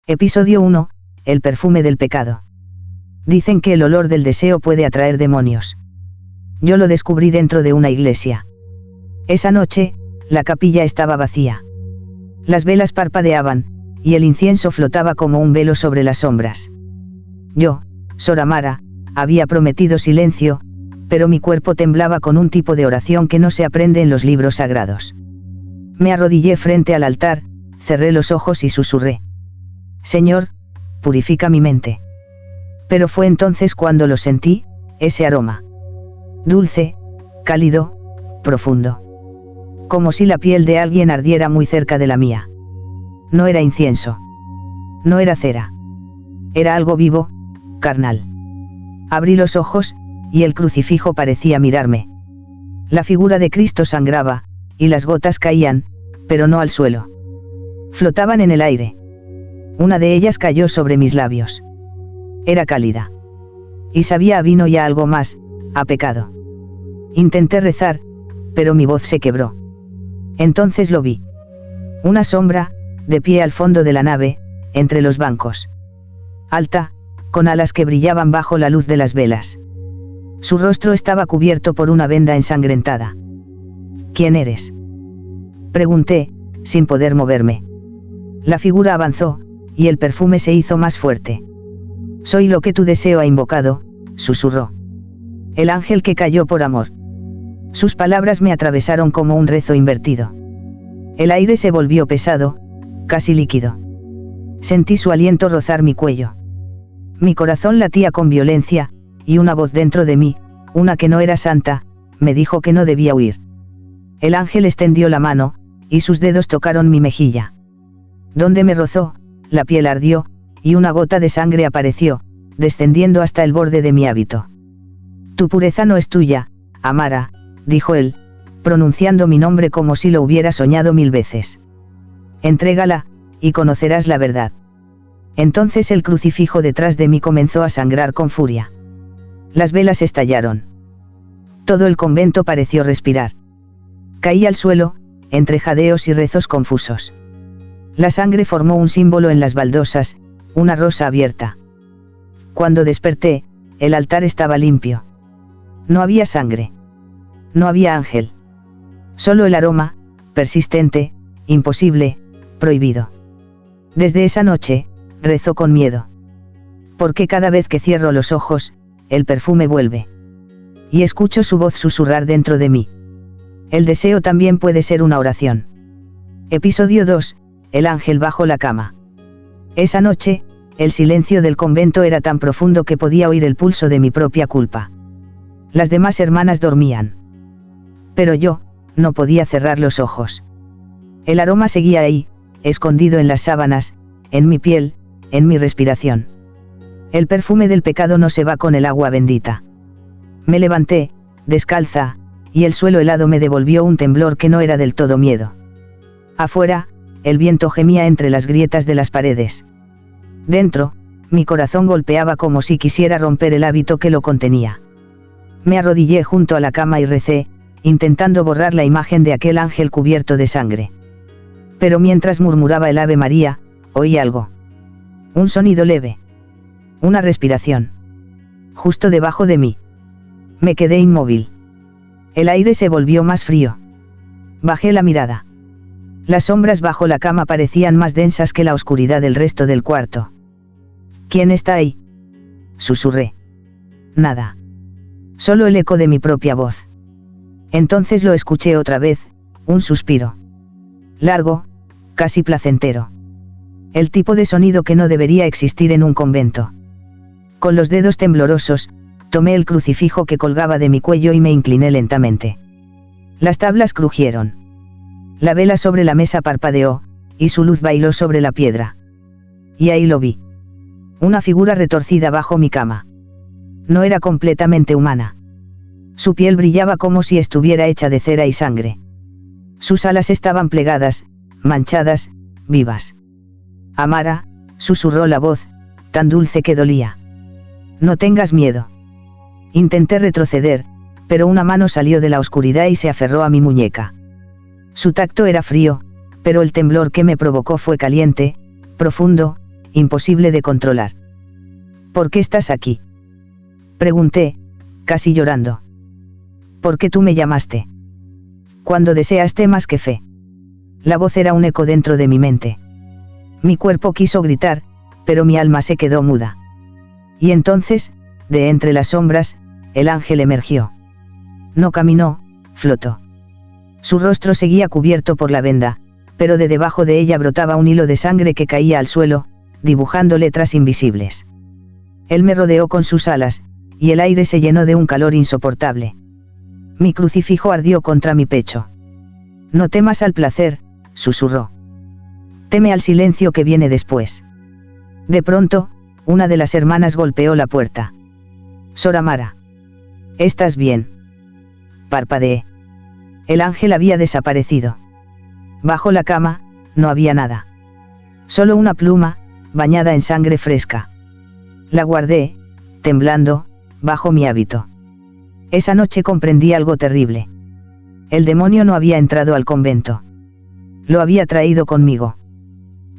Episodio 1. El perfume del pecado. Dicen que el olor del deseo puede atraer demonios. Yo lo descubrí dentro de una iglesia. Esa noche, la capilla estaba vacía. Las velas parpadeaban, y el incienso flotaba como un velo sobre las sombras. Yo, Sor Amara, había prometido silencio, pero mi cuerpo temblaba con un tipo de oración que no se aprende en los libros sagrados. Me arrodillé frente al altar, cerré los ojos y susurré: Señor, purifica mi mente. Pero fue entonces cuando lo sentí, ese aroma. Dulce, cálido, profundo. Como si la piel de alguien ardiera muy cerca de la mía. No era incienso. No era cera. Era algo vivo, carnal. Abrí los ojos, y el crucifijo parecía mirarme. La figura de Cristo sangraba, y las gotas caían, pero no al suelo. Flotaban en el aire. Una de ellas cayó sobre mis labios. Era cálida. Y sabía a vino y a algo más, a pecado. Intenté rezar, pero mi voz se quebró. Entonces lo vi. Una sombra, de pie al fondo de la nave, entre los bancos. Alta, con alas que brillaban bajo la luz de las velas. Su rostro estaba cubierto por una venda ensangrentada. ¿Quién eres?, pregunté, sin poder moverme. La figura avanzó, y el perfume se hizo más fuerte. Soy lo que tu deseo ha invocado, susurró. El ángel que cayó por amor. Sus palabras me atravesaron como un rezo invertido. El aire se volvió pesado, casi líquido. Sentí su aliento rozar mi cuello. Mi corazón latía con violencia, y una voz dentro de mí, una que no era santa, me dijo que no debía huir. El ángel extendió la mano, y sus dedos tocaron mi mejilla. Donde me rozó, la piel ardió, y una gota de sangre apareció, descendiendo hasta el borde de mi hábito. Tu pureza no es tuya, Amara, dijo él, pronunciando mi nombre como si lo hubiera soñado 1000 veces. Entrégala, y conocerás la verdad. Entonces el crucifijo detrás de mí comenzó a sangrar con furia. Las velas estallaron. Todo el convento pareció respirar. Caí al suelo, entre jadeos y rezos confusos. La sangre formó un símbolo en las baldosas, una rosa abierta. Cuando desperté, el altar estaba limpio. No había sangre. No había ángel. Solo el aroma, persistente, imposible, prohibido. Desde esa noche, rezo con miedo. Porque cada vez que cierro los ojos, el perfume vuelve. Y escucho su voz susurrar dentro de mí. El deseo también puede ser una oración. Episodio 2. El ángel bajo la cama. Esa noche, el silencio del convento era tan profundo que podía oír el pulso de mi propia culpa. Las demás hermanas dormían. Pero yo, no podía cerrar los ojos. El aroma seguía ahí, escondido en las sábanas, en mi piel, en mi respiración. El perfume del pecado no se va con el agua bendita. Me levanté, descalza, y el suelo helado me devolvió un temblor que no era del todo miedo. Afuera, el viento gemía entre las grietas de las paredes. Dentro, mi corazón golpeaba como si quisiera romper el hábito que lo contenía. Me arrodillé junto a la cama y recé, intentando borrar la imagen de aquel ángel cubierto de sangre. Pero mientras murmuraba el Ave María, oí algo. Un sonido leve. Una respiración. Justo debajo de mí. Me quedé inmóvil. El aire se volvió más frío. Bajé la mirada. Las sombras bajo la cama parecían más densas que la oscuridad del resto del cuarto. ¿Quién está ahí?, susurré. Nada. Solo el eco de mi propia voz. Entonces lo escuché otra vez, un suspiro. Largo, casi placentero. El tipo de sonido que no debería existir en un convento. Con los dedos temblorosos, tomé el crucifijo que colgaba de mi cuello y me incliné lentamente. Las tablas crujieron. La vela sobre la mesa parpadeó, y su luz bailó sobre la piedra. Y ahí lo vi. Una figura retorcida bajo mi cama. No era completamente humana. Su piel brillaba como si estuviera hecha de cera y sangre. Sus alas estaban plegadas, manchadas, vivas. Amara, susurró la voz, tan dulce que dolía. No tengas miedo. Intenté retroceder, pero una mano salió de la oscuridad y se aferró a mi muñeca. Su tacto era frío, pero el temblor que me provocó fue caliente, profundo, imposible de controlar. ¿Por qué estás aquí?, pregunté, casi llorando. ¿Por qué tú me llamaste? Cuando deseaste más que fe. La voz era un eco dentro de mi mente. Mi cuerpo quiso gritar, pero mi alma se quedó muda. Y entonces, de entre las sombras, el ángel emergió. No caminó, flotó. Su rostro seguía cubierto por la venda, pero de debajo de ella brotaba un hilo de sangre que caía al suelo, dibujando letras invisibles. Él me rodeó con sus alas, y el aire se llenó de un calor insoportable. Mi crucifijo ardió contra mi pecho. No temas al placer, susurró. Teme al silencio que viene después. De pronto, una de las hermanas golpeó la puerta. Sor Amara. ¿Estás bien?, parpadeé. El ángel había desaparecido. Bajo la cama, no había nada. Solo una pluma, bañada en sangre fresca. La guardé, temblando, bajo mi hábito. Esa noche comprendí algo terrible. El demonio no había entrado al convento. Lo había traído conmigo.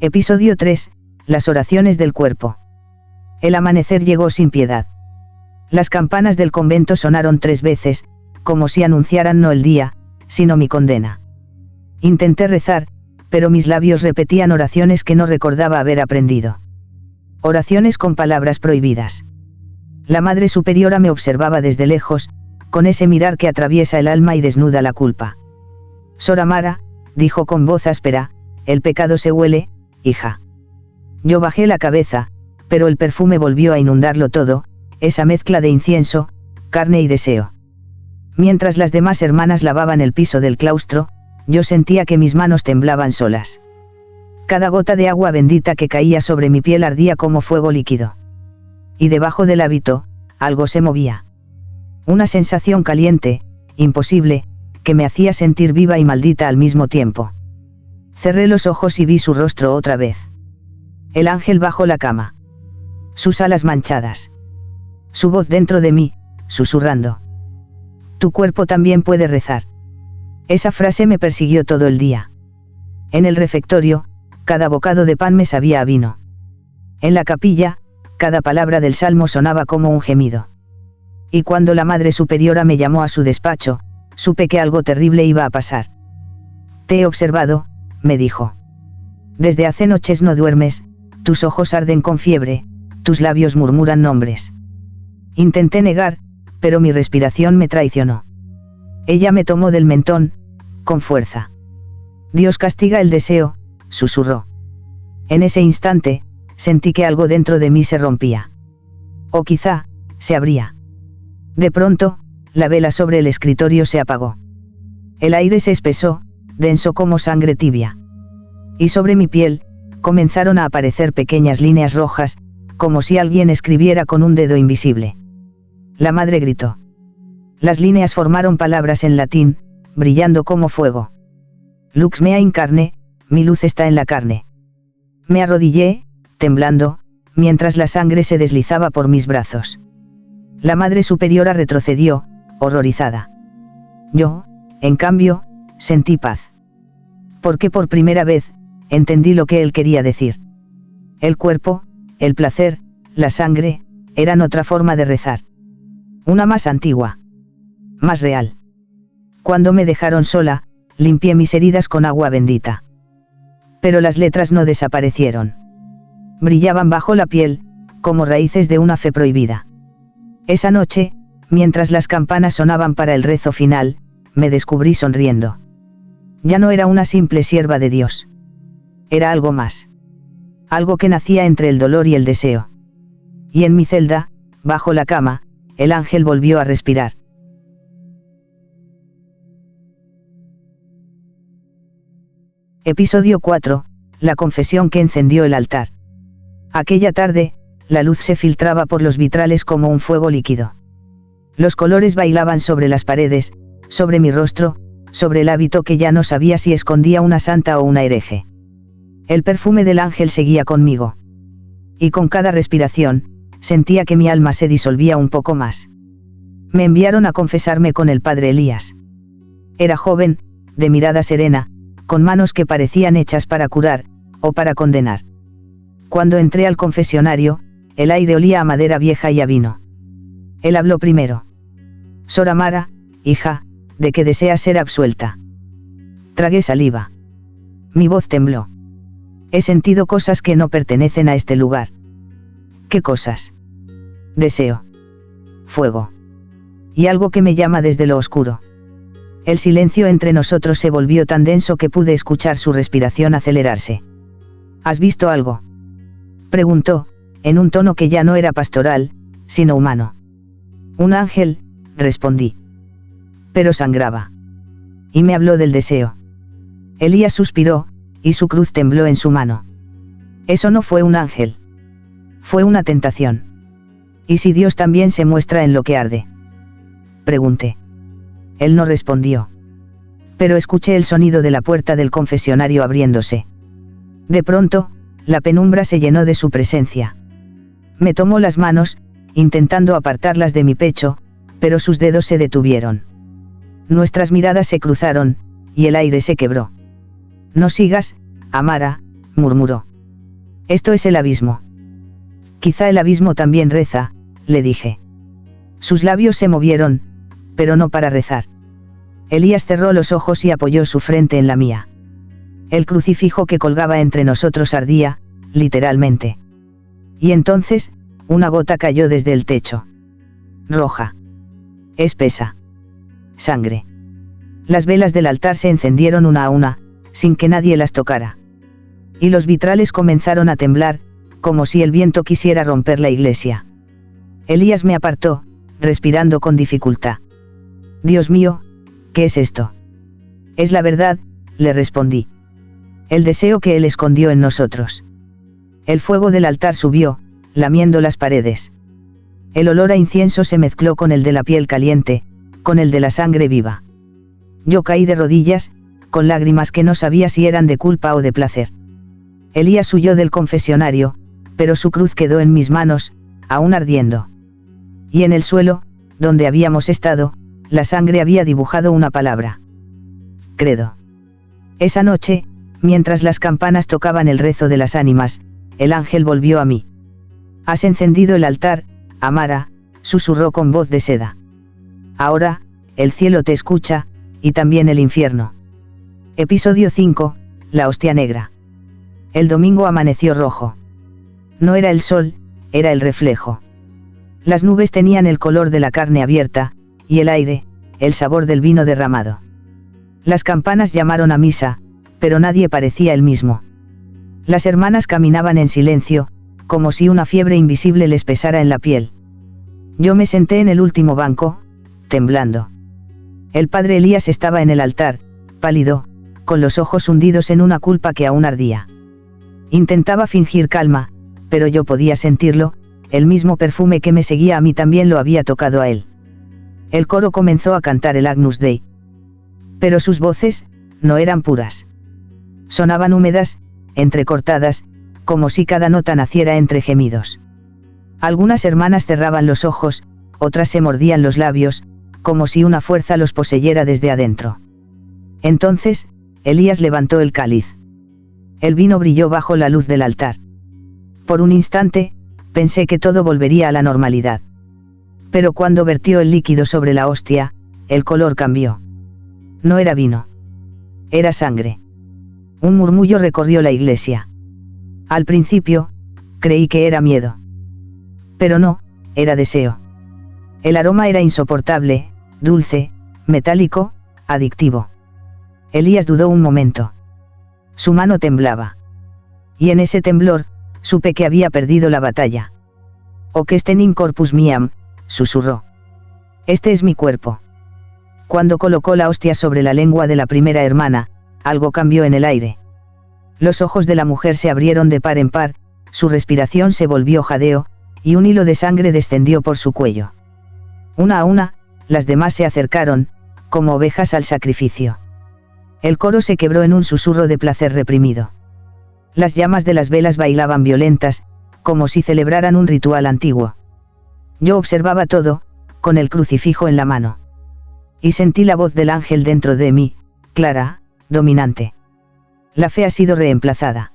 Episodio 3, las oraciones del cuerpo. El amanecer llegó sin piedad. Las campanas del convento sonaron 3 veces, como si anunciaran no el día, sino mi condena. Intenté rezar, pero mis labios repetían oraciones que no recordaba haber aprendido. Oraciones con palabras prohibidas. La Madre Superiora me observaba desde lejos, con ese mirar que atraviesa el alma y desnuda la culpa. Sor Amara, dijo con voz áspera, el pecado se huele, hija. Yo bajé la cabeza, pero el perfume volvió a inundarlo todo, esa mezcla de incienso, carne y deseo. Mientras las demás hermanas lavaban el piso del claustro, yo sentía que mis manos temblaban solas. Cada gota de agua bendita que caía sobre mi piel ardía como fuego líquido. Y debajo del hábito, algo se movía. Una sensación caliente, imposible, que me hacía sentir viva y maldita al mismo tiempo. Cerré los ojos y vi su rostro otra vez. El ángel bajo la cama. Sus alas manchadas. Su voz dentro de mí, susurrando. Tu cuerpo también puede rezar. Esa frase me persiguió todo el día. En el refectorio, cada bocado de pan me sabía a vino. En la capilla, cada palabra del salmo sonaba como un gemido. Y cuando la Madre Superiora me llamó a su despacho, supe que algo terrible iba a pasar. Te he observado, me dijo. Desde hace noches no duermes, tus ojos arden con fiebre, tus labios murmuran nombres. Intenté negar, pero mi respiración me traicionó. Ella me tomó del mentón, con fuerza. Dios castiga el deseo, susurró. En ese instante, sentí que algo dentro de mí se rompía. O quizá, se abría. De pronto, la vela sobre el escritorio se apagó. El aire se espesó, denso como sangre tibia. Y sobre mi piel, comenzaron a aparecer pequeñas líneas rojas, como si alguien escribiera con un dedo invisible. La madre gritó. Las líneas formaron palabras en latín, brillando como fuego. Lux mea in carne, mi luz está en la carne. Me arrodillé, temblando, mientras la sangre se deslizaba por mis brazos. La Madre Superiora retrocedió, horrorizada. Yo, en cambio, sentí paz. Porque por primera vez, entendí lo que él quería decir. El cuerpo, el placer, la sangre, eran otra forma de rezar. Una más antigua. Más real. Cuando me dejaron sola, limpié mis heridas con agua bendita. Pero las letras no desaparecieron. Brillaban bajo la piel, como raíces de una fe prohibida. Esa noche, mientras las campanas sonaban para el rezo final, me descubrí sonriendo. Ya no era una simple sierva de Dios. Era algo más. Algo que nacía entre el dolor y el deseo. Y en mi celda, bajo la cama, el ángel volvió a respirar. Episodio 4, la confesión que encendió el altar. Aquella tarde, la luz se filtraba por los vitrales como un fuego líquido. Los colores bailaban sobre las paredes, sobre mi rostro, sobre el hábito que ya no sabía si escondía una santa o una hereje. El perfume del ángel seguía conmigo. Y con cada respiración, sentía que mi alma se disolvía un poco más. Me enviaron a confesarme con el padre Elías. Era joven, de mirada serena, con manos que parecían hechas para curar, o para condenar. Cuando entré al confesionario, el aire olía a madera vieja y a vino. Él habló primero. Sor Amara, hija, ¿de qué deseas ser absuelta? Tragué saliva. Mi voz tembló. He sentido cosas que no pertenecen a este lugar. ¿Qué cosas? Deseo. Fuego. Y algo que me llama desde lo oscuro. El silencio entre nosotros se volvió tan denso que pude escuchar su respiración acelerarse. ¿Has visto algo? Preguntó, en un tono que ya no era pastoral, sino humano. Un ángel, respondí. Pero sangraba. Y me habló del deseo. Elías suspiró, y su cruz tembló en su mano. Eso no fue un ángel. Fue una tentación. ¿Y si Dios también se muestra en lo que arde? Pregunté. Él no respondió. Pero escuché el sonido de la puerta del confesionario abriéndose. De pronto, la penumbra se llenó de su presencia. Me tomó las manos, intentando apartarlas de mi pecho, pero sus dedos se detuvieron. Nuestras miradas se cruzaron, y el aire se quebró. No sigas, Amara, murmuró. Esto es el abismo. Quizá el abismo también reza, le dije. Sus labios se movieron, pero no para rezar. Elías cerró los ojos y apoyó su frente en la mía. El crucifijo que colgaba entre nosotros ardía, literalmente. Y entonces, una gota cayó desde el techo. Roja. Espesa. Sangre. Las velas del altar se encendieron una a una, sin que nadie las tocara. Y los vitrales comenzaron a temblar, como si el viento quisiera romper la iglesia. Elías me apartó, respirando con dificultad. Dios mío, ¿qué es esto? Es la verdad, le respondí. El deseo que él escondió en nosotros. El fuego del altar subió, lamiendo las paredes. El olor a incienso se mezcló con el de la piel caliente, con el de la sangre viva. Yo caí de rodillas, con lágrimas que no sabía si eran de culpa o de placer. Elías huyó del confesionario, pero su cruz quedó en mis manos, aún ardiendo. Y en el suelo, donde habíamos estado, la sangre había dibujado una palabra. Credo. Esa noche, mientras las campanas tocaban el rezo de las ánimas, el ángel volvió a mí. Has encendido el altar, Amara, susurró con voz de seda. Ahora, el cielo te escucha, y también el infierno. Episodio 5, la hostia negra. El domingo amaneció rojo. No era el sol, era el reflejo. Las nubes tenían el color de la carne abierta, y el aire, el sabor del vino derramado. Las campanas llamaron a misa, pero nadie parecía el mismo. Las hermanas caminaban en silencio, como si una fiebre invisible les pesara en la piel. Yo me senté en el último banco, temblando. El padre Elías estaba en el altar, pálido, con los ojos hundidos en una culpa que aún ardía. Intentaba fingir calma, pero yo podía sentirlo, el mismo perfume que me seguía a mí también lo había tocado a él. El coro comenzó a cantar el Agnus Dei. Pero sus voces, no eran puras. Sonaban húmedas, entrecortadas, como si cada nota naciera entre gemidos. Algunas hermanas cerraban los ojos, otras se mordían los labios, como si una fuerza los poseyera desde adentro. Entonces, Elías levantó el cáliz. El vino brilló bajo la luz del altar. Por un instante, pensé que todo volvería a la normalidad. Pero cuando vertió el líquido sobre la hostia, el color cambió. No era vino. Era sangre. Un murmullo recorrió la iglesia. Al principio, creí que era miedo. Pero no, era deseo. El aroma era insoportable, dulce, metálico, adictivo. Elías dudó un momento. Su mano temblaba. Y en ese temblor, supe que había perdido la batalla. «Hoc est in corpus meam», susurró. «Este es mi cuerpo». Cuando colocó la hostia sobre la lengua de la primera hermana, algo cambió en el aire. Los ojos de la mujer se abrieron de par en par, su respiración se volvió jadeo, y un hilo de sangre descendió por su cuello. Una a una, las demás se acercaron, como ovejas al sacrificio. El coro se quebró en un susurro de placer reprimido. Las llamas de las velas bailaban violentas, como si celebraran un ritual antiguo. Yo observaba todo, con el crucifijo en la mano. Y sentí la voz del ángel dentro de mí, clara, dominante. La fe ha sido reemplazada.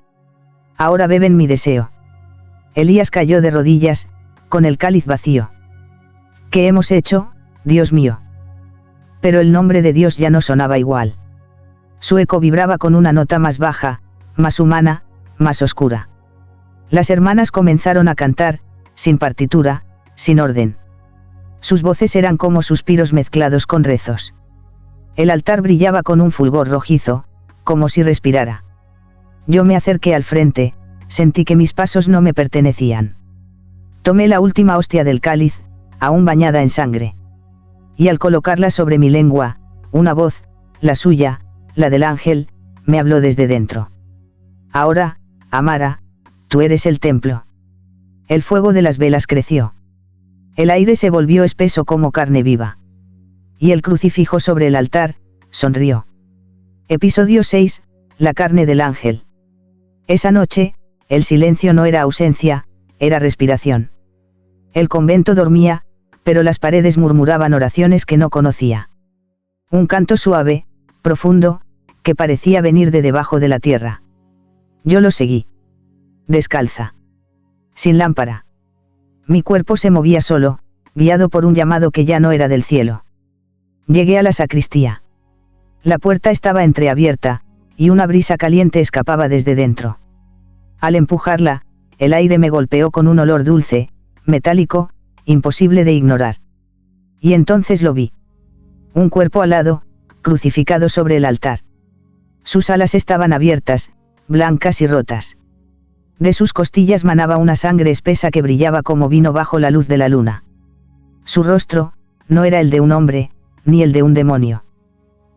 Ahora beben mi deseo. Elías cayó de rodillas, con el cáliz vacío. ¿Qué hemos hecho, Dios mío? Pero el nombre de Dios ya no sonaba igual. Su eco vibraba con una nota más baja, más humana, más oscura. Las hermanas comenzaron a cantar, sin partitura, sin orden. Sus voces eran como suspiros mezclados con rezos. El altar brillaba con un fulgor rojizo, como si respirara. Yo me acerqué al frente, sentí que mis pasos no me pertenecían. Tomé la última hostia del cáliz, aún bañada en sangre. Y al colocarla sobre mi lengua, una voz, la suya, la del ángel, me habló desde dentro. Ahora, Amara, tú eres el templo. El fuego de las velas creció. El aire se volvió espeso como carne viva. Y el crucifijo sobre el altar, sonrió. Episodio 6, la carne del ángel. Esa noche, el silencio no era ausencia, era respiración. El convento dormía, pero las paredes murmuraban oraciones que no conocía. Un canto suave, profundo, que parecía venir de debajo de la tierra. Yo lo seguí. Descalza. Sin lámpara. Mi cuerpo se movía solo, guiado por un llamado que ya no era del cielo. Llegué a la sacristía. La puerta estaba entreabierta, y una brisa caliente escapaba desde dentro. Al empujarla, el aire me golpeó con un olor dulce, metálico, imposible de ignorar. Y entonces lo vi. Un cuerpo alado, crucificado sobre el altar. Sus alas estaban abiertas, blancas y rotas. De sus costillas manaba una sangre espesa que brillaba como vino bajo la luz de la luna. Su rostro, no era el de un hombre, ni el de un demonio.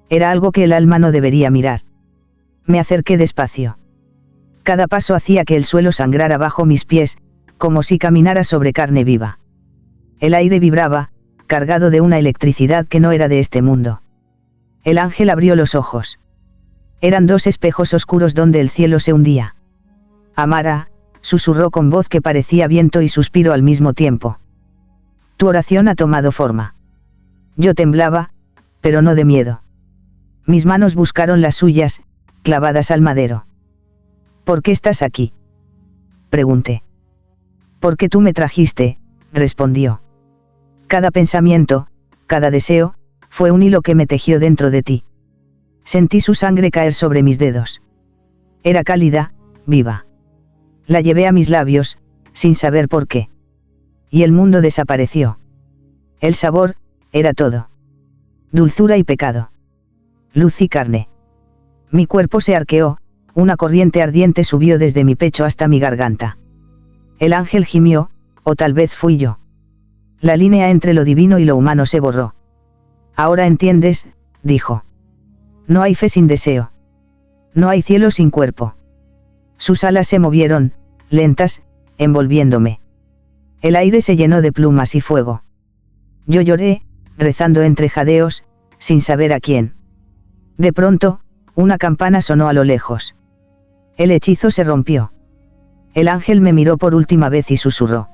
Era algo que el alma no debería mirar. Me acerqué despacio. Cada paso hacía que el suelo sangrara bajo mis pies, como si caminara sobre carne viva. El aire vibraba, cargado de una electricidad que no era de este mundo. El ángel abrió los ojos. Eran dos espejos oscuros donde el cielo se hundía. Amara, susurró con voz que parecía viento y suspiro al mismo tiempo. Tu oración ha tomado forma. Yo temblaba, pero no de miedo. Mis manos buscaron las suyas, clavadas al madero. ¿Por qué estás aquí? Pregunté. Porque tú me trajiste, respondió. Cada pensamiento, cada deseo, fue un hilo que me tejió dentro de ti. Sentí su sangre caer sobre mis dedos. Era cálida, viva. La llevé a mis labios, sin saber por qué. Y el mundo desapareció. El sabor, era todo. Dulzura y pecado. Luz y carne. Mi cuerpo se arqueó, una corriente ardiente subió desde mi pecho hasta mi garganta. El ángel gimió, o tal vez fui yo. La línea entre lo divino y lo humano se borró. Ahora entiendes, dijo. No hay fe sin deseo. No hay cielo sin cuerpo. Sus alas se movieron, lentas, envolviéndome. El aire se llenó de plumas y fuego. Yo lloré, rezando entre jadeos, sin saber a quién. De pronto, una campana sonó a lo lejos. El hechizo se rompió. El ángel me miró por última vez y susurró.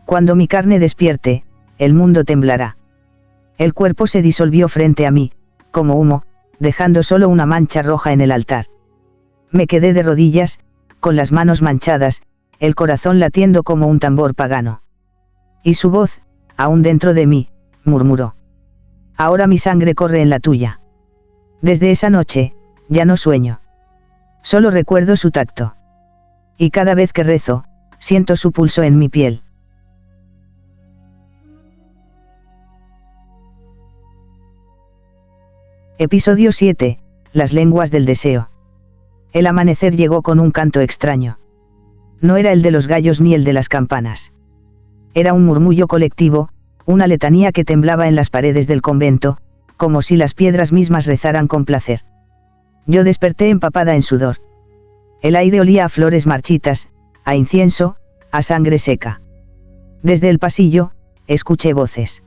Cuando mi carne despierte, el mundo temblará. El cuerpo se disolvió frente a mí, como humo, dejando solo una mancha roja en el altar. Me quedé de rodillas, con las manos manchadas, el corazón latiendo como un tambor pagano. Y su voz, aún dentro de mí, murmuró. Ahora mi sangre corre en la tuya. Desde esa noche, ya no sueño. Solo recuerdo su tacto. Y cada vez que rezo, siento su pulso en mi piel. Episodio 7, las lenguas del deseo. El amanecer llegó con un canto extraño. No era el de los gallos ni el de las campanas. Era un murmullo colectivo, una letanía que temblaba en las paredes del convento, como si las piedras mismas rezaran con placer. Yo desperté empapada en sudor. El aire olía a flores marchitas, a incienso, a sangre seca. Desde el pasillo, escuché voces.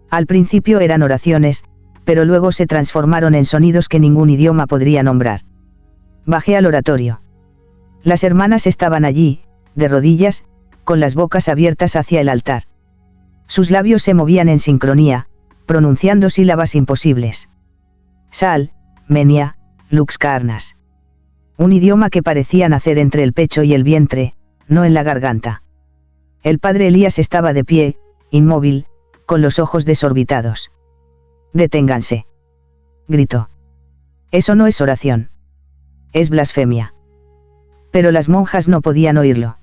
Al principio eran oraciones, pero luego se transformaron en sonidos que ningún idioma podría nombrar. Bajé al oratorio. Las hermanas estaban allí, de rodillas, con las bocas abiertas hacia el altar. Sus labios se movían en sincronía, pronunciando sílabas imposibles. Sal, Menia, Lux Carnas. Un idioma que parecía nacer entre el pecho y el vientre, no en la garganta. El padre Elías estaba de pie, inmóvil, con los ojos desorbitados. «Deténganse», gritó. «Eso no es oración. Es blasfemia». Pero las monjas no podían oírlo.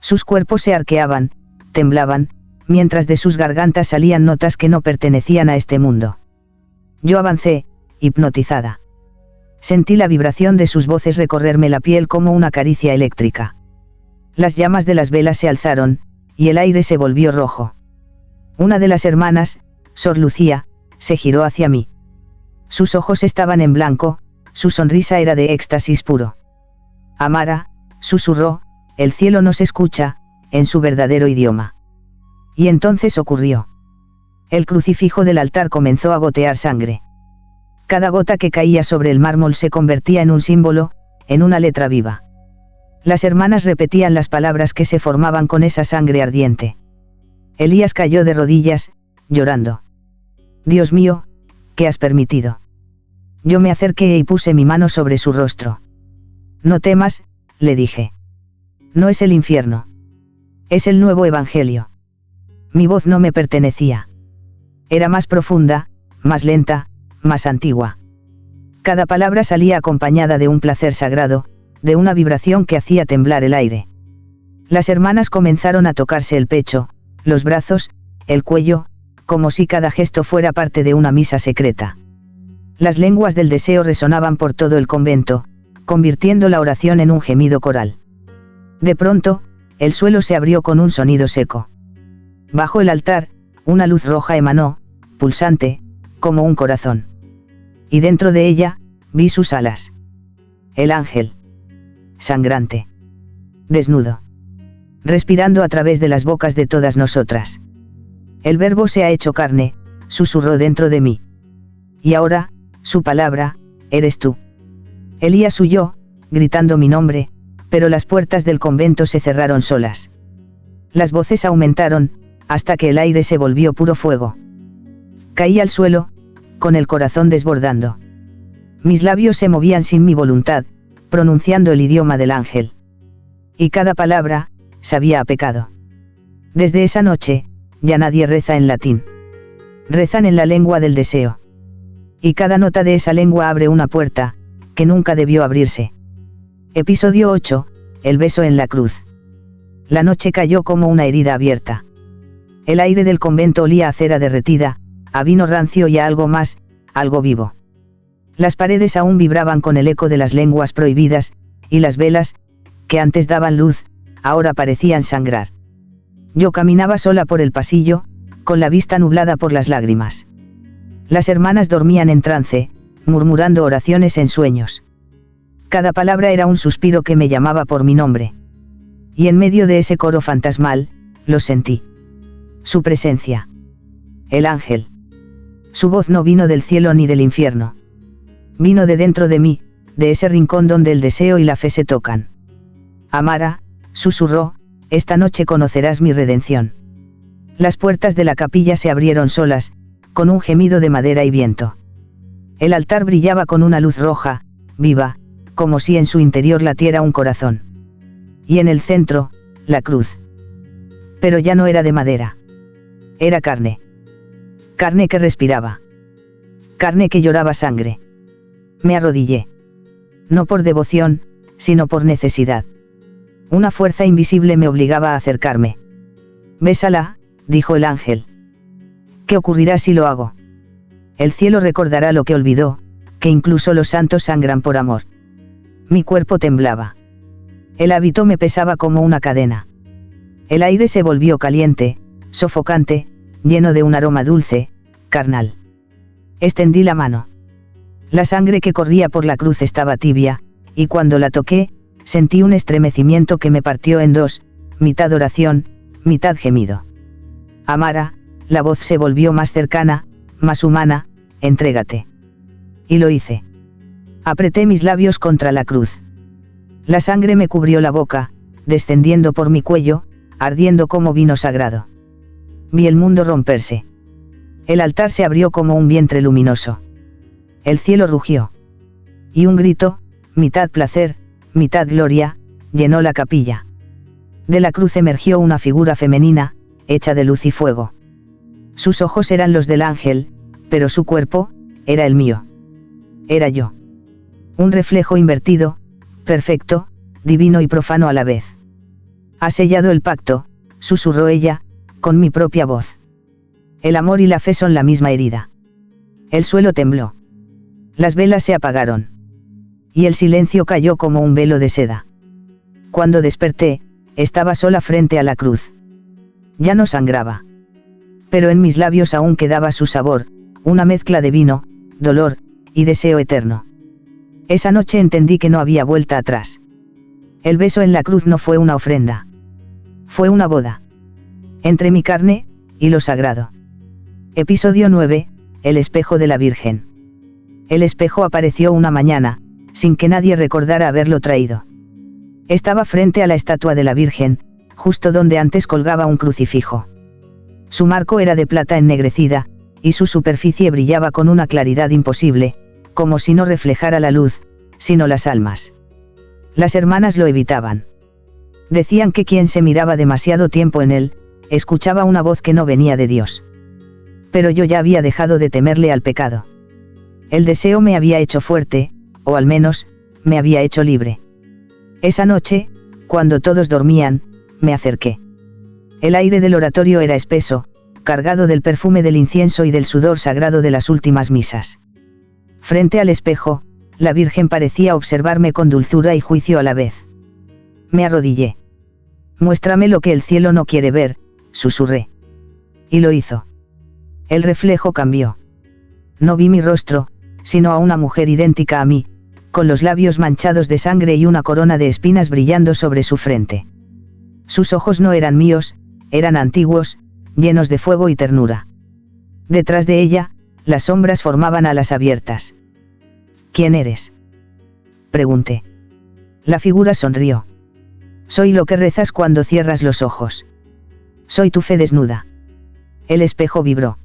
Sus cuerpos se arqueaban, temblaban, mientras de sus gargantas salían notas que no pertenecían a este mundo. Yo avancé, hipnotizada. Sentí la vibración de sus voces recorrerme la piel como una caricia eléctrica. Las llamas de las velas se alzaron, y el aire se volvió rojo. Una de las hermanas, Sor Lucía, se giró hacia mí. Sus ojos estaban en blanco, su sonrisa era de éxtasis puro. «Amara», susurró, «el cielo nos escucha», en su verdadero idioma. Y entonces ocurrió. El crucifijo del altar comenzó a gotear sangre. Cada gota que caía sobre el mármol se convertía en un símbolo, en una letra viva. Las hermanas repetían las palabras que se formaban con esa sangre ardiente. Elías cayó de rodillas, llorando. «Dios mío, ¿qué has permitido?». Yo me acerqué y puse mi mano sobre su rostro. «No temas», le dije. «No es el infierno. Es el nuevo evangelio». Mi voz no me pertenecía. Era más profunda, más lenta, más antigua. Cada palabra salía acompañada de un placer sagrado, de una vibración que hacía temblar el aire. Las hermanas comenzaron a tocarse el pecho, los brazos, el cuello, como si cada gesto fuera parte de una misa secreta. Las lenguas del deseo resonaban por todo el convento, convirtiendo la oración en un gemido coral. De pronto, el suelo se abrió con un sonido seco. Bajo el altar, una luz roja emanó, pulsante, como un corazón. Y dentro de ella, vi sus alas. El ángel. Sangrante. Desnudo. Respirando a través de las bocas de todas nosotras. «El Verbo se ha hecho carne», susurró dentro de mí. «Y ahora, su palabra, eres tú». Elías huyó, gritando mi nombre, pero las puertas del convento se cerraron solas. Las voces aumentaron, hasta que el aire se volvió puro fuego. Caí al suelo, con el corazón desbordando. Mis labios se movían sin mi voluntad, pronunciando el idioma del ángel. Y cada palabra, sabía a pecado. Desde esa noche, ya nadie reza en latín. Rezan en la lengua del deseo. Y cada nota de esa lengua abre una puerta, que nunca debió abrirse. Episodio 8, el beso en la cruz. La noche cayó como una herida abierta. El aire del convento olía a cera derretida, a vino rancio y a algo más, algo vivo. Las paredes aún vibraban con el eco de las lenguas prohibidas, y las velas, que antes daban luz, ahora parecían sangrar. Yo caminaba sola por el pasillo, con la vista nublada por las lágrimas. Las hermanas dormían en trance, murmurando oraciones en sueños. Cada palabra era un suspiro que me llamaba por mi nombre. Y en medio de ese coro fantasmal, lo sentí. Su presencia. El ángel. Su voz no vino del cielo ni del infierno. Vino de dentro de mí, de ese rincón donde el deseo y la fe se tocan. «Amara», susurró, «esta noche conocerás mi redención». Las puertas de la capilla se abrieron solas, con un gemido de madera y viento. El altar brillaba con una luz roja, viva, como si en su interior latiera un corazón. Y en el centro, la cruz. Pero ya no era de madera. Era carne. Carne que respiraba. Carne que lloraba sangre. Me arrodillé. No por devoción, sino por necesidad. Una fuerza invisible me obligaba a acercarme. «Bésala», dijo el ángel. «¿Qué ocurrirá si lo hago? El cielo recordará lo que olvidó, que incluso los santos sangran por amor». Mi cuerpo temblaba. El hábito me pesaba como una cadena. El aire se volvió caliente, sofocante, lleno de un aroma dulce, carnal. Extendí la mano. La sangre que corría por la cruz estaba tibia, y cuando la toqué, sentí un estremecimiento que me partió en dos, mitad oración, mitad gemido. «Amara», la voz se volvió más cercana, más humana, «entrégate». Y lo hice. Apreté mis labios contra la cruz. La sangre me cubrió la boca, descendiendo por mi cuello, ardiendo como vino sagrado. Vi el mundo romperse. El altar se abrió como un vientre luminoso. El cielo rugió. Y un grito, mitad placer, mitad gloria, llenó la capilla. De la cruz emergió una figura femenina, hecha de luz y fuego. Sus ojos eran los del ángel, pero su cuerpo, era el mío. Era yo. Un reflejo invertido, perfecto, divino y profano a la vez. «Has sellado el pacto», susurró ella, con mi propia voz. «El amor y la fe son la misma herida». El suelo tembló. Las velas se apagaron. Y el silencio cayó como un velo de seda. Cuando desperté, estaba sola frente a la cruz. Ya no sangraba. Pero en mis labios aún quedaba su sabor, una mezcla de vino, dolor, y deseo eterno. Esa noche entendí que no había vuelta atrás. El beso en la cruz no fue una ofrenda. Fue una boda. Entre mi carne, y lo sagrado. Episodio 9, el espejo de la Virgen. El espejo apareció una mañana, sin que nadie recordara haberlo traído. Estaba frente a la estatua de la Virgen, justo donde antes colgaba un crucifijo. Su marco era de plata ennegrecida, y su superficie brillaba con una claridad imposible, como si no reflejara la luz, sino las almas. Las hermanas lo evitaban. Decían que quien se miraba demasiado tiempo en él, escuchaba una voz que no venía de Dios. Pero yo ya había dejado de temerle al pecado. El deseo me había hecho fuerte, o al menos, me había hecho libre. Esa noche, cuando todos dormían, me acerqué. El aire del oratorio era espeso, cargado del perfume del incienso y del sudor sagrado de las últimas misas. Frente al espejo, la Virgen parecía observarme con dulzura y juicio a la vez. Me arrodillé. «Muéstrame lo que el cielo no quiere ver», susurré. Y lo hizo. El reflejo cambió. No vi mi rostro, sino a una mujer idéntica a mí, con los labios manchados de sangre y una corona de espinas brillando sobre su frente. Sus ojos no eran míos, eran antiguos, llenos de fuego y ternura. Detrás de ella, las sombras formaban alas abiertas. «¿Quién eres?», pregunté. La figura sonrió. «Soy lo que rezas cuando cierras los ojos. Soy tu fe desnuda». El espejo vibró.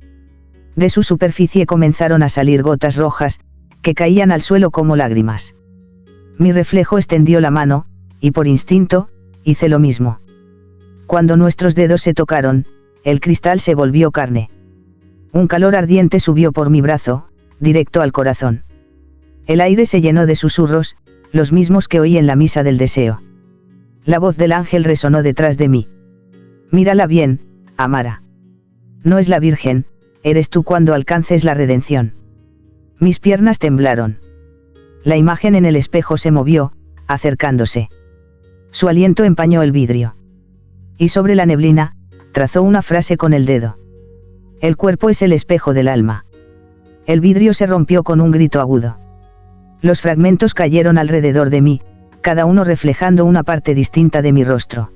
De su superficie comenzaron a salir gotas rojas, que caían al suelo como lágrimas. Mi reflejo extendió la mano, y por instinto, hice lo mismo. Cuando nuestros dedos se tocaron, el cristal se volvió carne. Un calor ardiente subió por mi brazo, directo al corazón. El aire se llenó de susurros, los mismos que oí en la misa del deseo. La voz del ángel resonó detrás de mí. «Mírala bien, Amara. No es la Virgen, eres tú cuando alcances la redención». Mis piernas temblaron. La imagen en el espejo se movió, acercándose. Su aliento empañó el vidrio. Y sobre la neblina, trazó una frase con el dedo. «El cuerpo es el espejo del alma». El vidrio se rompió con un grito agudo. Los fragmentos cayeron alrededor de mí, cada uno reflejando una parte distinta de mi rostro.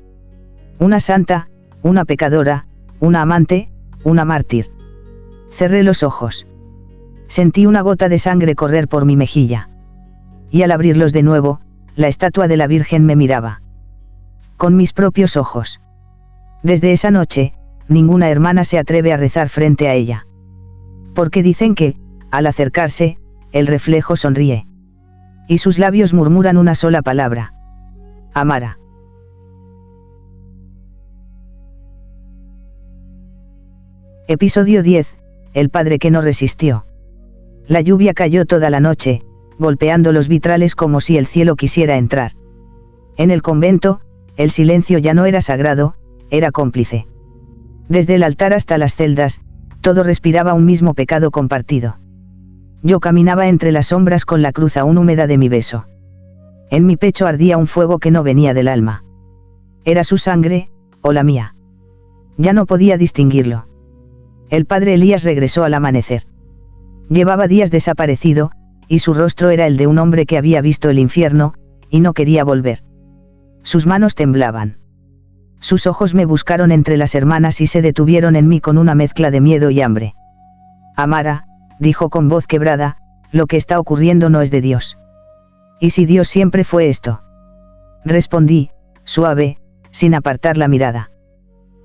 Una santa, una pecadora, una amante, una mártir. Cerré los ojos. Sentí una gota de sangre correr por mi mejilla. Y al abrirlos de nuevo, la estatua de la Virgen me miraba. Con mis propios ojos. Desde esa noche, ninguna hermana se atreve a rezar frente a ella. Porque dicen que, al acercarse, el reflejo sonríe. Y sus labios murmuran una sola palabra: Amara. Episodio 10, el padre que no resistió. La lluvia cayó toda la noche, golpeando los vitrales como si el cielo quisiera entrar. En el convento, el silencio ya no era sagrado, era cómplice. Desde el altar hasta las celdas, todo respiraba un mismo pecado compartido. Yo caminaba entre las sombras con la cruz aún húmeda de mi beso. En mi pecho ardía un fuego que no venía del alma. Era su sangre, o la mía. Ya no podía distinguirlo. El padre Elías regresó al amanecer. Llevaba días desaparecido, y su rostro era el de un hombre que había visto el infierno, y no quería volver. Sus manos temblaban. Sus ojos me buscaron entre las hermanas y se detuvieron en mí con una mezcla de miedo y hambre. Amara, dijo con voz quebrada, lo que está ocurriendo no es de Dios. ¿Y si Dios siempre fue esto? Respondí, suave, sin apartar la mirada.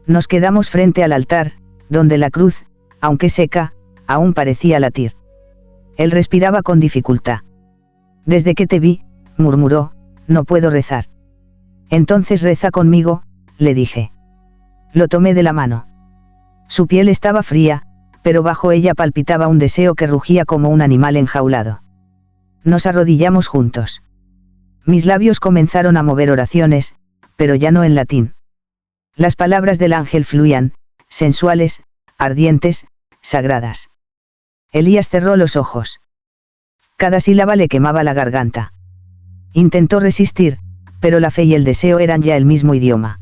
Nos quedamos frente al altar, donde la cruz, aunque seca, aún parecía latir. Él respiraba con dificultad. Desde que te vi, murmuró, no puedo rezar. Entonces reza conmigo, le dije. Lo tomé de la mano. Su piel estaba fría, pero bajo ella palpitaba un deseo que rugía como un animal enjaulado. Nos arrodillamos juntos. Mis labios comenzaron a mover oraciones, pero ya no en latín. Las palabras del ángel fluían, sensuales, ardientes, sagradas. Elías cerró los ojos. Cada sílaba le quemaba la garganta. Intentó resistir, pero la fe y el deseo eran ya el mismo idioma.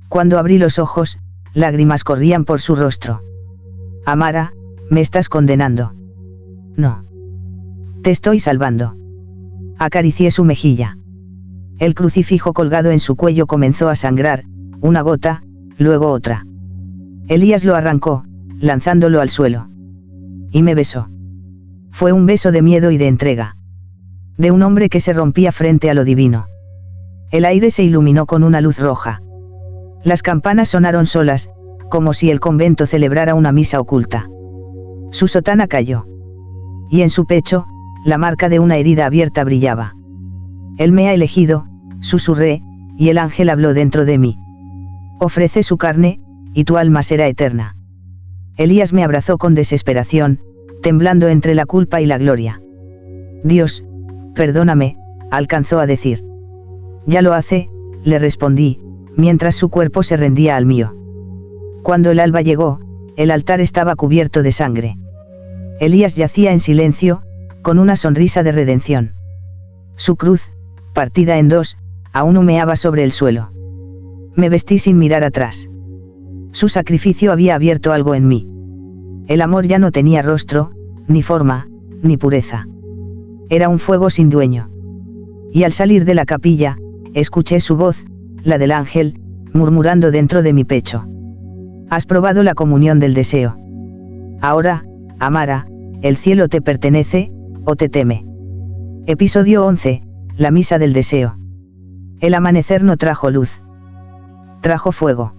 Cuando abrí los ojos, lágrimas corrían por su rostro. Amara, me estás condenando. No. Te estoy salvando. Acaricié su mejilla. El crucifijo colgado en su cuello comenzó a sangrar, una gota, luego otra. Elías lo arrancó, lanzándolo al suelo. Y me besó. Fue un beso de miedo y de entrega. De un hombre que se rompía frente a lo divino. El aire se iluminó con una luz roja. Las campanas sonaron solas, como si el convento celebrara una misa oculta. Su sotana cayó. Y en su pecho, la marca de una herida abierta brillaba. Él me ha elegido, susurré, y el ángel habló dentro de mí. Ofrece su carne, y tu alma será eterna. Elías me abrazó con desesperación, temblando entre la culpa y la gloria. Dios, perdóname, alcanzó a decir. Ya lo hace, le respondí, mientras su cuerpo se rendía al mío. Cuando el alba llegó, el altar estaba cubierto de sangre. Elías yacía en silencio, con una sonrisa de redención. Su cruz, partida en dos, aún humeaba sobre el suelo. Me vestí sin mirar atrás. Su sacrificio había abierto algo en mí. El amor ya no tenía rostro, ni forma, ni pureza. Era un fuego sin dueño. Y al salir de la capilla, escuché su voz, la del ángel, murmurando dentro de mi pecho. Has probado la comunión del deseo. Ahora, Amara, el cielo te pertenece, o te teme. Episodio 11, la misa del deseo. El amanecer no trajo luz. Trajo fuego.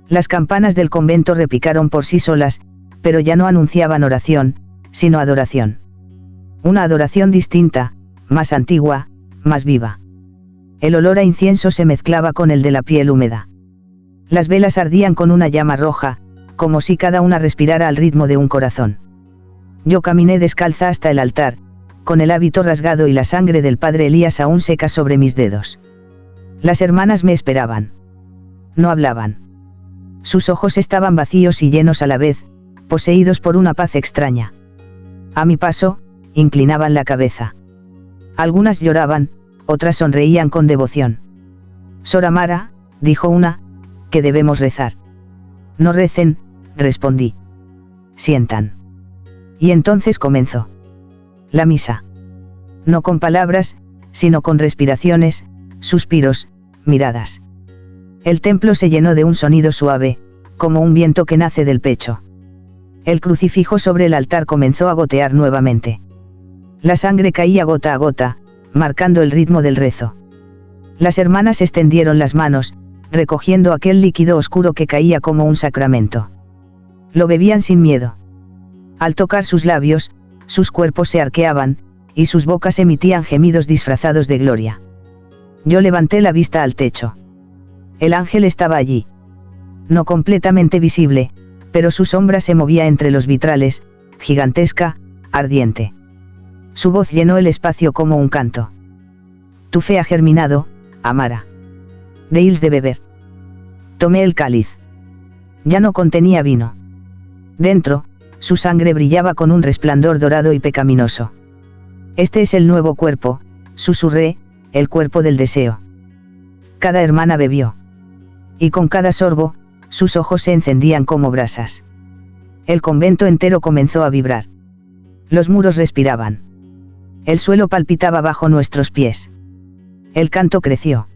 Las campanas del convento repicaron por sí solas, pero ya no anunciaban oración, sino adoración. Una adoración distinta, más antigua, más viva. El olor a incienso se mezclaba con el de la piel húmeda. Las velas ardían con una llama roja, como si cada una respirara al ritmo de un corazón. Yo caminé descalza hasta el altar, con el hábito rasgado y la sangre del padre Elías aún seca sobre mis dedos. Las hermanas me esperaban. No hablaban. Sus ojos estaban vacíos y llenos a la vez, poseídos por una paz extraña. A mi paso, inclinaban la cabeza. Algunas lloraban, otras sonreían con devoción. Sor Amara, dijo una, que debemos rezar. No recen, respondí. Sientan. Y entonces comenzó. La misa. No con palabras, sino con respiraciones, suspiros, miradas. El templo se llenó de un sonido suave, como un viento que nace del pecho. El crucifijo sobre el altar comenzó a gotear nuevamente. La sangre caía gota a gota, marcando el ritmo del rezo. Las hermanas extendieron las manos, recogiendo aquel líquido oscuro que caía como un sacramento. Lo bebían sin miedo. Al tocar sus labios, sus cuerpos se arqueaban, y sus bocas emitían gemidos disfrazados de gloria. Yo levanté la vista al techo. El ángel estaba allí. No completamente visible, pero su sombra se movía entre los vitrales, gigantesca, ardiente. Su voz llenó el espacio como un canto. Tu fe ha germinado, Amara. Deis de beber. Tomé el cáliz. Ya no contenía vino. Dentro, su sangre brillaba con un resplandor dorado y pecaminoso. Este es el nuevo cuerpo, susurré, el cuerpo del deseo. Cada hermana bebió. Y con cada sorbo, sus ojos se encendían como brasas. El convento entero comenzó a vibrar. Los muros respiraban. El suelo palpitaba bajo nuestros pies. El canto creció.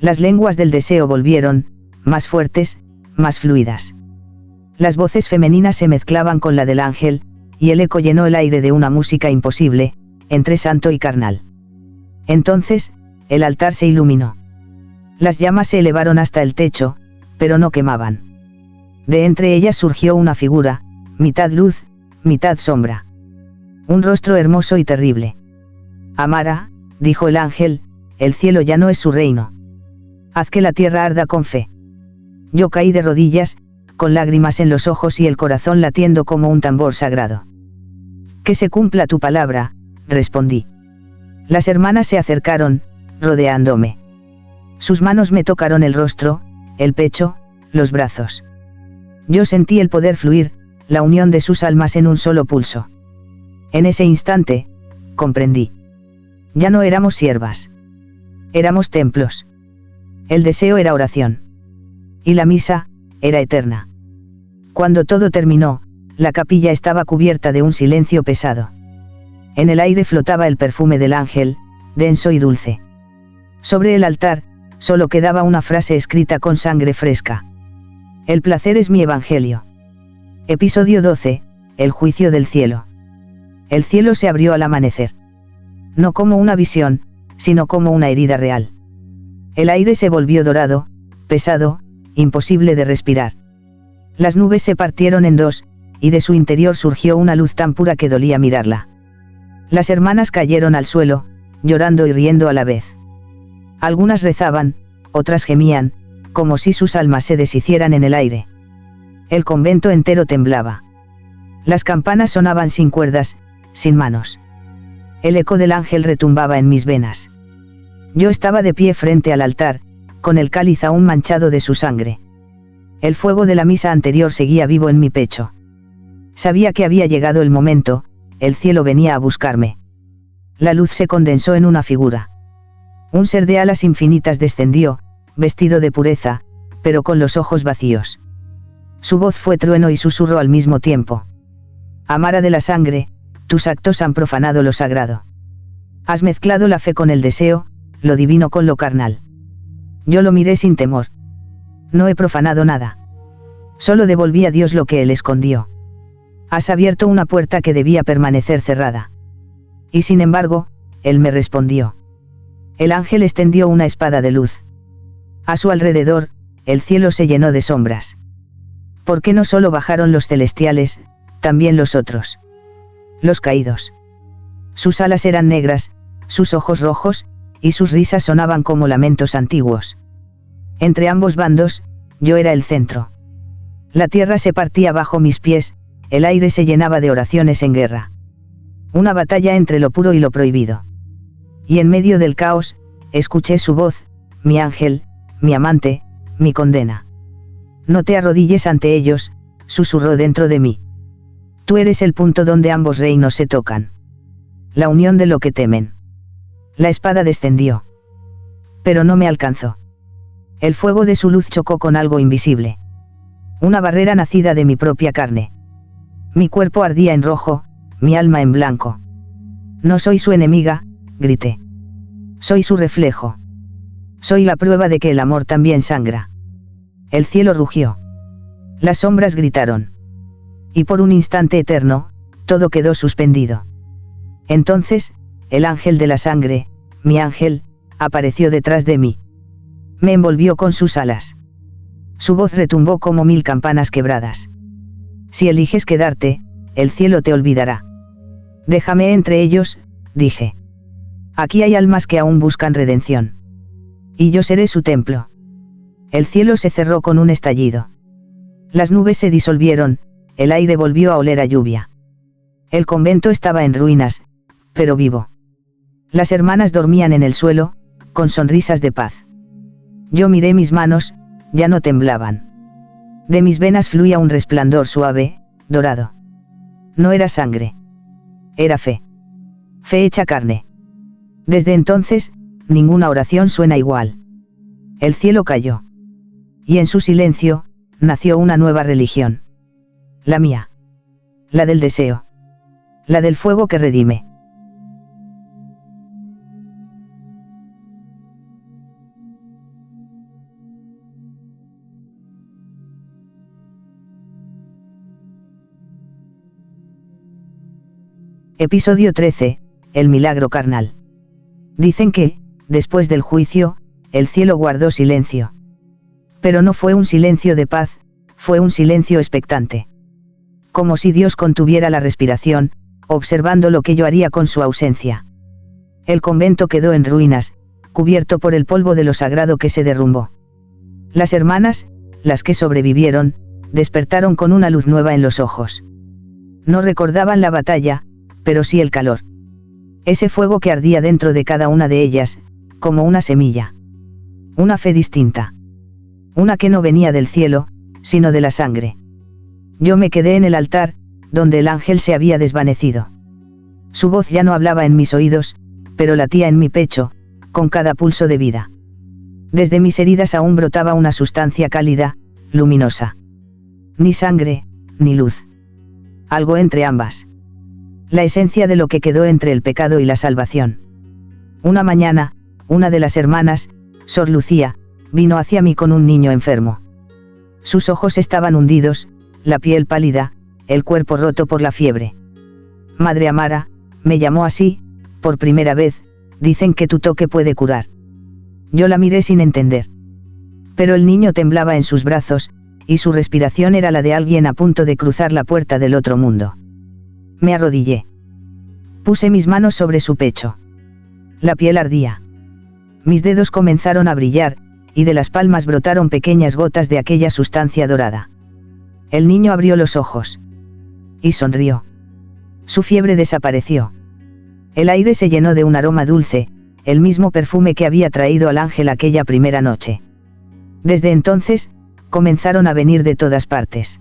Las lenguas del deseo volvieron, más fuertes, más fluidas. Las voces femeninas se mezclaban con la del ángel, y el eco llenó el aire de una música imposible, entre santo y carnal. Entonces, el altar se iluminó. Las llamas se elevaron hasta el techo, pero no quemaban. De entre ellas surgió una figura, mitad luz, mitad sombra. Un rostro hermoso y terrible. Amara, dijo el ángel, el cielo ya no es su reino. Haz que la tierra arda con fe. Yo caí de rodillas, con lágrimas en los ojos y el corazón latiendo como un tambor sagrado. Que se cumpla tu palabra, respondí. Las hermanas se acercaron, rodeándome. Sus manos me tocaron el rostro, el pecho, los brazos. Yo sentí el poder fluir, la unión de sus almas en un solo pulso. En ese instante, comprendí. Ya no éramos siervas. Éramos templos. El deseo era oración. Y la misa, era eterna. Cuando todo terminó, la capilla estaba cubierta de un silencio pesado. En el aire flotaba el perfume del ángel, denso y dulce. Sobre el altar, solo quedaba una frase escrita con sangre fresca. El placer es mi evangelio. Episodio 12, el juicio del cielo. El cielo se abrió al amanecer. No como una visión, sino como una herida real. El aire se volvió dorado, pesado, imposible de respirar. Las nubes se partieron en dos, y de su interior surgió una luz tan pura que dolía mirarla. Las hermanas cayeron al suelo, llorando y riendo a la vez. Algunas rezaban, otras gemían, como si sus almas se deshicieran en el aire. El convento entero temblaba. Las campanas sonaban sin cuerdas, sin manos. El eco del ángel retumbaba en mis venas. Yo estaba de pie frente al altar, con el cáliz aún manchado de su sangre. El fuego de la misa anterior seguía vivo en mi pecho. Sabía que había llegado el momento, el cielo venía a buscarme. La luz se condensó en una figura. Un ser de alas infinitas descendió, vestido de pureza, pero con los ojos vacíos. Su voz fue trueno y susurro al mismo tiempo. Amara de la sangre, tus actos han profanado lo sagrado. Has mezclado la fe con el deseo, lo divino con lo carnal. Yo lo miré sin temor. No he profanado nada. Solo devolví a Dios lo que él escondió. Has abierto una puerta que debía permanecer cerrada. Y sin embargo, él me respondió. El ángel extendió una espada de luz. A su alrededor, el cielo se llenó de sombras. ¿Por qué no solo bajaron los celestiales, también los otros? Los caídos. Sus alas eran negras, sus ojos rojos, y sus risas sonaban como lamentos antiguos. Entre ambos bandos, yo era el centro. La tierra se partía bajo mis pies, el aire se llenaba de oraciones en guerra. Una batalla entre lo puro y lo prohibido. Y en medio del caos, escuché su voz, mi ángel, mi amante, mi condena. No te arrodilles ante ellos, susurró dentro de mí. Tú eres el punto donde ambos reinos se tocan. La unión de lo que temen. La espada descendió. Pero no me alcanzó. El fuego de su luz chocó con algo invisible. Una barrera nacida de mi propia carne. Mi cuerpo ardía en rojo, mi alma en blanco. No soy su enemiga, grité. Soy su reflejo. Soy la prueba de que el amor también sangra. El cielo rugió. Las sombras gritaron. Y por un instante eterno, todo quedó suspendido. Entonces, el ángel de la sangre, mi ángel, apareció detrás de mí. Me envolvió con sus alas. Su voz retumbó como 1000 campanas quebradas. Si eliges quedarte, el cielo te olvidará. Déjame entre ellos, dije. Aquí hay almas que aún buscan redención. Y yo seré su templo. El cielo se cerró con un estallido. Las nubes se disolvieron, el aire volvió a oler a lluvia. El convento estaba en ruinas, pero vivo. Las hermanas dormían en el suelo, con sonrisas de paz. Yo miré mis manos, ya no temblaban. De mis venas fluía un resplandor suave, dorado. No era sangre. Era fe. Fe hecha carne. Desde entonces, ninguna oración suena igual. El cielo cayó. Y en su silencio, nació una nueva religión. La mía. La del deseo. La del fuego que redime. Episodio 13, el milagro carnal. Dicen que, después del juicio, el cielo guardó silencio. Pero no fue un silencio de paz, fue un silencio expectante. Como si Dios contuviera la respiración, observando lo que yo haría con su ausencia. El convento quedó en ruinas, cubierto por el polvo de lo sagrado que se derrumbó. Las hermanas, las que sobrevivieron, despertaron con una luz nueva en los ojos. No recordaban la batalla, pero sí el calor. Ese fuego que ardía dentro de cada una de ellas, como una semilla. Una fe distinta. Una que no venía del cielo, sino de la sangre. Yo me quedé en el altar, donde el ángel se había desvanecido. Su voz ya no hablaba en mis oídos, pero latía en mi pecho, con cada pulso de vida. Desde mis heridas aún brotaba una sustancia cálida, luminosa. Ni sangre, ni luz. Algo entre ambas. La esencia de lo que quedó entre el pecado y la salvación. Una mañana, una de las hermanas, Sor Lucía, vino hacia mí con un niño enfermo. Sus ojos estaban hundidos, la piel pálida, el cuerpo roto por la fiebre. Madre Amara, me llamó así, por primera vez, dicen que tu toque puede curar. Yo la miré sin entender. Pero el niño temblaba en sus brazos, y su respiración era la de alguien a punto de cruzar la puerta del otro mundo. Me arrodillé. Puse mis manos sobre su pecho. La piel ardía. Mis dedos comenzaron a brillar, y de las palmas brotaron pequeñas gotas de aquella sustancia dorada. El niño abrió los ojos. Y sonrió. Su fiebre desapareció. El aire se llenó de un aroma dulce, el mismo perfume que había traído al ángel aquella primera noche. Desde entonces, comenzaron a venir de todas partes.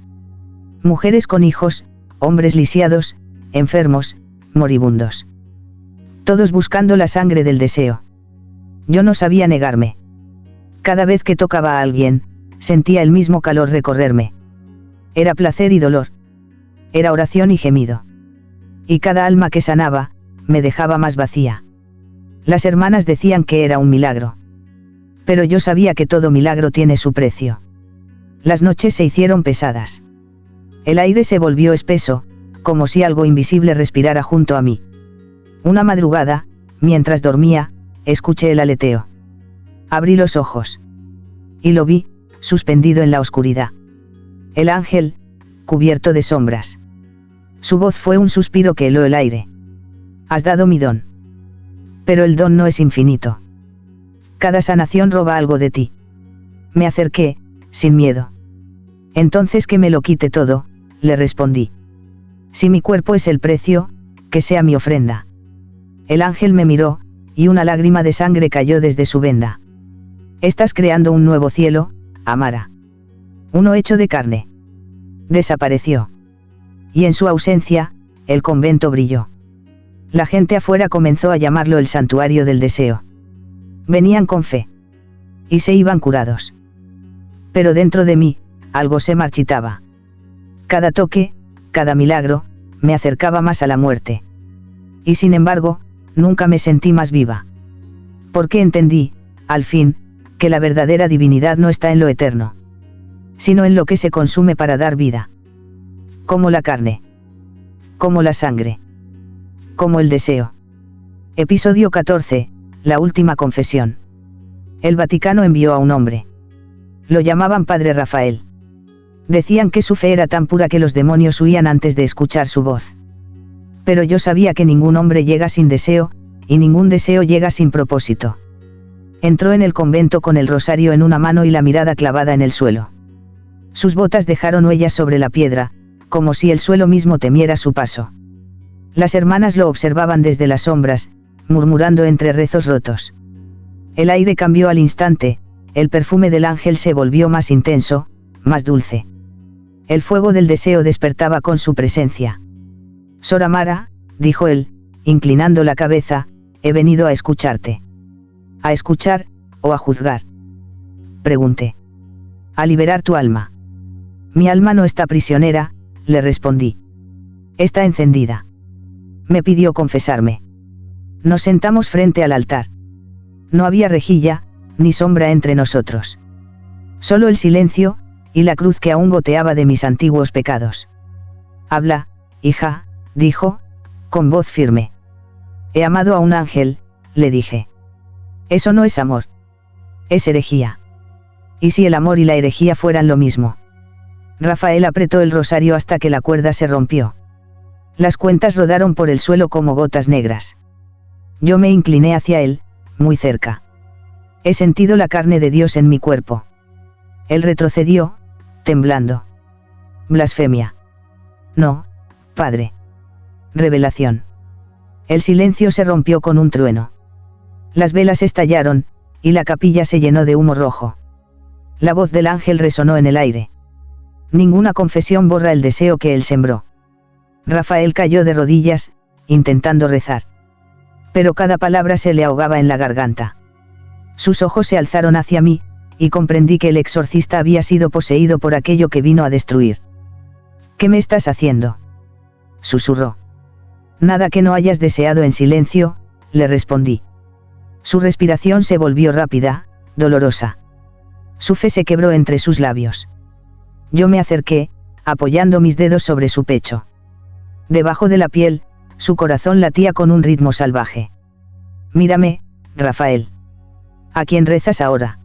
Mujeres con hijos, hombres lisiados, enfermos, moribundos. Todos buscando la sangre del deseo. Yo no sabía negarme. Cada vez que tocaba a alguien, sentía el mismo calor recorrerme. Era placer y dolor. Era oración y gemido. Y cada alma que sanaba, me dejaba más vacía. Las hermanas decían que era un milagro. Pero yo sabía que todo milagro tiene su precio. Las noches se hicieron pesadas. El aire se volvió espeso, como si algo invisible respirara junto a mí. Una madrugada, mientras dormía, escuché el aleteo. Abrí los ojos. Y lo vi, suspendido en la oscuridad. El ángel, cubierto de sombras. Su voz fue un suspiro que heló el aire. Has dado mi don. Pero el don no es infinito. Cada sanación roba algo de ti. Me acerqué, sin miedo. Entonces que me lo quite todo, le respondí. Si mi cuerpo es el precio, que sea mi ofrenda. El ángel me miró, y una lágrima de sangre cayó desde su venda. Estás creando un nuevo cielo, Amara. Uno hecho de carne. Desapareció. Y en su ausencia, el convento brilló. La gente afuera comenzó a llamarlo el santuario del deseo. Venían con fe. Y se iban curados. Pero dentro de mí, algo se marchitaba. Cada toque, cada milagro, me acercaba más a la muerte. Y sin embargo, nunca me sentí más viva. Porque entendí, al fin, que la verdadera divinidad no está en lo eterno, sino en lo que se consume para dar vida. Como la carne. Como la sangre. Como el deseo. Episodio 14, la última confesión. El Vaticano envió a un hombre. Lo llamaban Padre Rafael. Decían que su fe era tan pura que los demonios huían antes de escuchar su voz. Pero yo sabía que ningún hombre llega sin deseo, y ningún deseo llega sin propósito. Entró en el convento con el rosario en una mano y la mirada clavada en el suelo. Sus botas dejaron huellas sobre la piedra, como si el suelo mismo temiera su paso. Las hermanas lo observaban desde las sombras, murmurando entre rezos rotos. El aire cambió al instante, el perfume del ángel se volvió más intenso, más dulce. El fuego del deseo despertaba con su presencia. Sor Amara, dijo él, inclinando la cabeza, he venido a escucharte. ¿A escuchar, o a juzgar? Pregunté. A liberar tu alma. Mi alma no está prisionera, le respondí. Está encendida. Me pidió confesarme. Nos sentamos frente al altar. No había rejilla, ni sombra entre nosotros. Solo el silencio, y la cruz que aún goteaba de mis antiguos pecados. Habla, hija, dijo, con voz firme. He amado a un ángel, le dije. Eso no es amor. Es herejía. ¿Y si el amor y la herejía fueran lo mismo? Rafael apretó el rosario hasta que la cuerda se rompió. Las cuentas rodaron por el suelo como gotas negras. Yo me incliné hacia él, muy cerca. He sentido la carne de Dios en mi cuerpo. Él retrocedió, temblando. Blasfemia. No, padre. Revelación. El silencio se rompió con un trueno. Las velas estallaron, y la capilla se llenó de humo rojo. La voz del ángel resonó en el aire. Ninguna confesión borra el deseo que él sembró. Rafael cayó de rodillas, intentando rezar. Pero cada palabra se le ahogaba en la garganta. Sus ojos se alzaron hacia mí, y comprendí que el exorcista había sido poseído por aquello que vino a destruir. ¿Qué me estás haciendo?, susurró. Nada que no hayas deseado en silencio, le respondí. Su respiración se volvió rápida, dolorosa. Su fe se quebró entre sus labios. Yo me acerqué, apoyando mis dedos sobre su pecho. Debajo de la piel, su corazón latía con un ritmo salvaje. Mírame, Rafael. ¿A quién rezas ahora?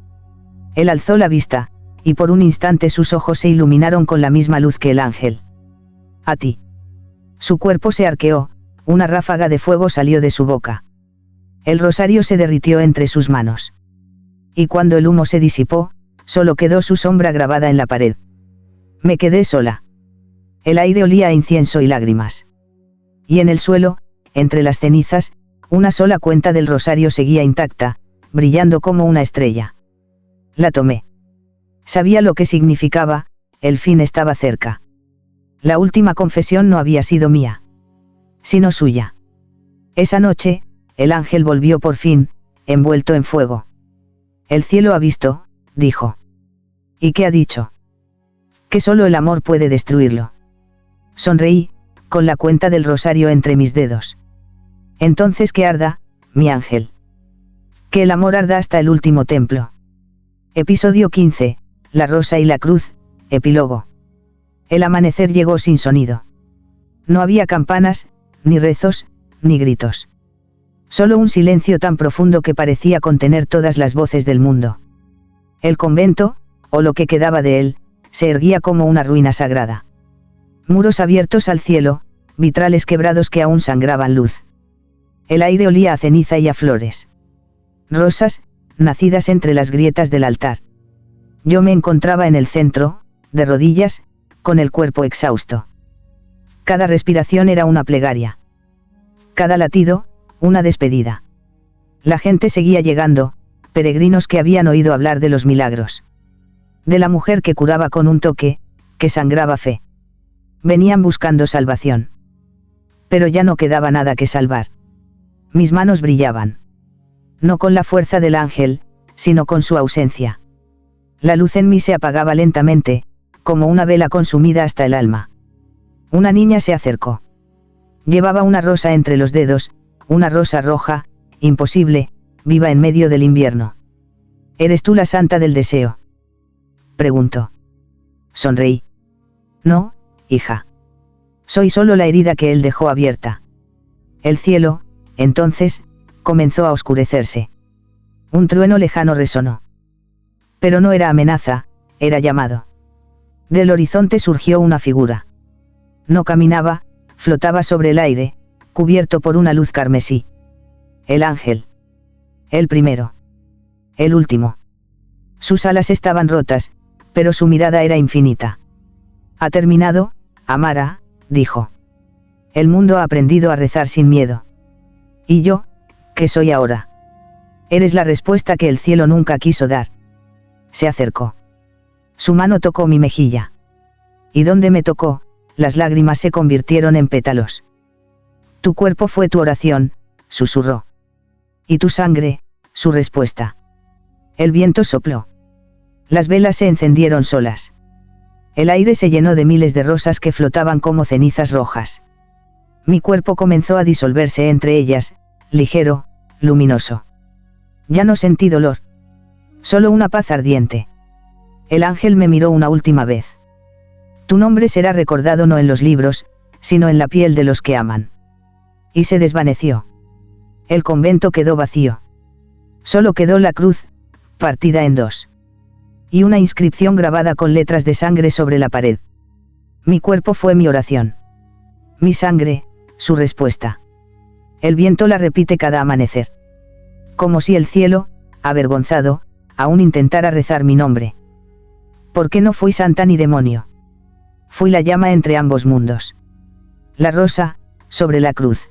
Él alzó la vista, y por un instante sus ojos se iluminaron con la misma luz que el ángel. A ti. Su cuerpo se arqueó, una ráfaga de fuego salió de su boca. El rosario se derritió entre sus manos. Y cuando el humo se disipó, solo quedó su sombra grabada en la pared. Me quedé sola. El aire olía a incienso y lágrimas. Y en el suelo, entre las cenizas, una sola cuenta del rosario seguía intacta, brillando como una estrella. La tomé. Sabía lo que significaba, el fin estaba cerca. La última confesión no había sido mía, sino suya. Esa noche, el ángel volvió por fin, envuelto en fuego. El cielo ha visto, dijo. ¿Y qué ha dicho? Que solo el amor puede destruirlo. Sonreí, con la cuenta del rosario entre mis dedos. Entonces que arda, mi ángel. Que el amor arda hasta el último templo. Episodio 15, La Rosa y la Cruz, epílogo. El amanecer llegó sin sonido. No había campanas, ni rezos, ni gritos. Solo un silencio tan profundo que parecía contener todas las voces del mundo. El convento, o lo que quedaba de él, se erguía como una ruina sagrada. Muros abiertos al cielo, vitrales quebrados que aún sangraban luz. El aire olía a ceniza y a flores. Rosas, nacidas entre las grietas del altar. Yo me encontraba en el centro, de rodillas, con el cuerpo exhausto. Cada respiración era una plegaria. Cada latido, una despedida. La gente seguía llegando, peregrinos que habían oído hablar de los milagros. De la mujer que curaba con un toque, que sangraba fe. Venían buscando salvación. Pero ya no quedaba nada que salvar. Mis manos brillaban. No con la fuerza del ángel, sino con su ausencia. La luz en mí se apagaba lentamente, como una vela consumida hasta el alma. Una niña se acercó. Llevaba una rosa entre los dedos, una rosa roja, imposible, viva en medio del invierno. ¿Eres tú la santa del deseo?, preguntó. Sonreí. No, hija. Soy solo la herida que él dejó abierta. El cielo, entonces, comenzó a oscurecerse. Un trueno lejano resonó. Pero no era amenaza, era llamado. Del horizonte surgió una figura. No caminaba, flotaba sobre el aire, cubierto por una luz carmesí. El ángel. El primero. El último. Sus alas estaban rotas, pero su mirada era infinita. Ha terminado, Amara, dijo. El mundo ha aprendido a rezar sin miedo. ¿Y yo, qué soy ahora? Eres la respuesta que el cielo nunca quiso dar. Se acercó. Su mano tocó mi mejilla. Y donde me tocó, las lágrimas se convirtieron en pétalos. Tu cuerpo fue tu oración, susurró. Y tu sangre, su respuesta. El viento sopló. Las velas se encendieron solas. El aire se llenó de miles de rosas que flotaban como cenizas rojas. Mi cuerpo comenzó a disolverse entre ellas, ligero, luminoso. Ya no sentí dolor. Solo una paz ardiente. El ángel me miró una última vez. Tu nombre será recordado no en los libros, sino en la piel de los que aman. Y se desvaneció. El convento quedó vacío. Solo quedó la cruz, partida en dos. Y una inscripción grabada con letras de sangre sobre la pared. Mi cuerpo fue mi oración. Mi sangre, su respuesta. El viento la repite cada amanecer. Como si el cielo, avergonzado, aún intentara rezar mi nombre. Porque no fui santa ni demonio. Fui la llama entre ambos mundos. La rosa, sobre la cruz.